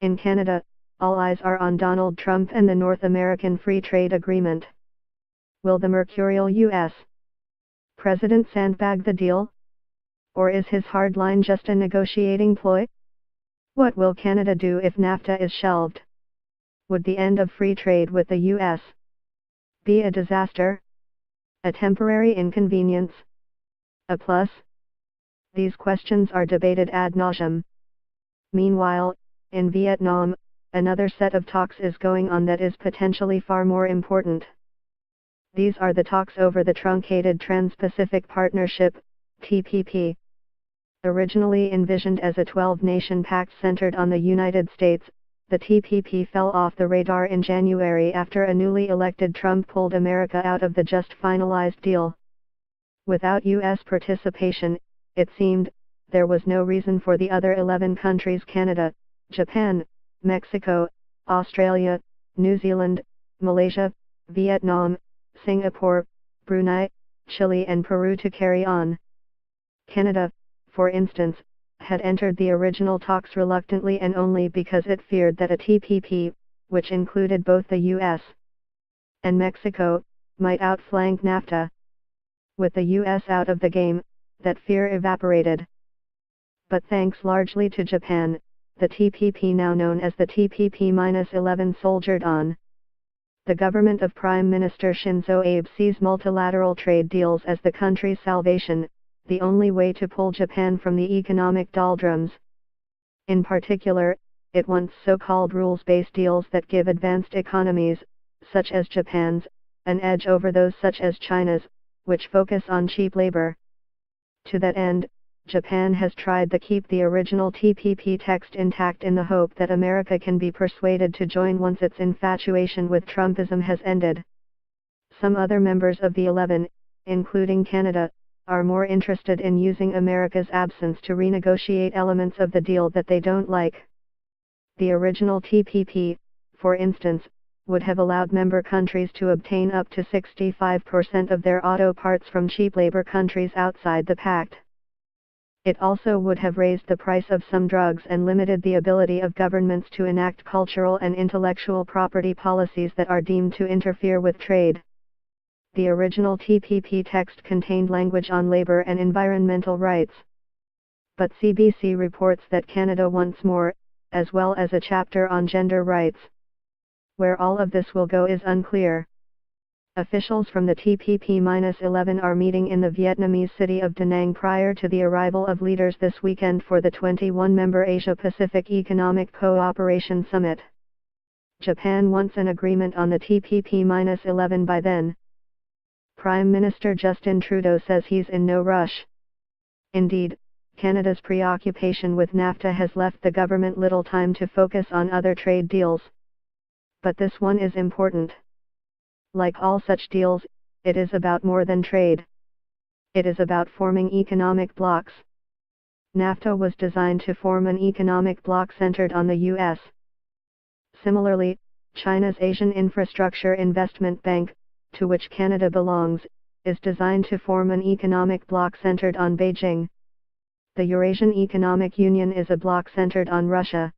In Canada, all eyes are on Donald Trump and the North American Free Trade Agreement. Will the mercurial U.S. president sandbag the deal? Or is his hard line just a negotiating ploy? What will Canada do if NAFTA is shelved? Would the end of free trade with the U.S. be a disaster? A temporary inconvenience? A plus? These questions are debated ad nauseum. Meanwhile, in Vietnam, another set of talks is going on that is potentially far more important. These are the talks over the truncated Trans-Pacific Partnership, TPP. Originally envisioned as a 12-nation pact centered on the United States, the TPP fell off the radar in January after a newly elected Trump pulled America out of the just finalized deal. Without U.S. participation, it seemed, there was no reason for the other 11 countries Canada, Japan, Mexico, Australia, New Zealand, Malaysia, Vietnam, Singapore, Brunei, Chile and Peru to carry on. Canada, for instance, had entered the original talks reluctantly and only because it feared that a TPP, which included both the U.S. and Mexico, might outflank NAFTA. With the U.S. out of the game, that fear evaporated. But thanks largely to Japan, the TPP, now known as the TPP-11, soldiered on. The government of Prime Minister Shinzo Abe sees multilateral trade deals as the country's salvation, the only way to pull Japan from the economic doldrums. In particular, it wants so-called rules-based deals that give advanced economies, such as Japan's, an edge over those such as China's, which focus on cheap labor. To that end, Japan has tried to keep the original TPP text intact in the hope that America can be persuaded to join once its infatuation with Trumpism has ended. Some other members of the 11, including Canada, are more interested in using America's absence to renegotiate elements of the deal that they don't like. The original TPP, for instance, would have allowed member countries to obtain up to 65% of their auto parts from cheap labor countries outside the pact. It also would have raised the price of some drugs and limited the ability of governments to enact cultural and intellectual property policies that are deemed to interfere with trade. The original TPP text contained language on labor and environmental rights. But CBC reports that Canada wants more, as well as a chapter on gender rights. Where all of this will go is unclear. Officials from the TPP-11 are meeting in the Vietnamese city of Da Nang prior to the arrival of leaders this weekend for the 21-member Asia-Pacific Economic Cooperation Summit. Japan wants an agreement on the TPP-11 by then. Prime Minister Justin Trudeau says he's in no rush. Indeed, Canada's preoccupation with NAFTA has left the government little time to focus on other trade deals. But this one is important. Like all such deals, it is about more than trade. It is about forming economic blocs. NAFTA was designed to form an economic bloc centered on the U.S. Similarly, China's Asian Infrastructure Investment Bank, to which Canada belongs, is designed to form an economic bloc centered on Beijing. The Eurasian Economic Union is a bloc centered on Russia.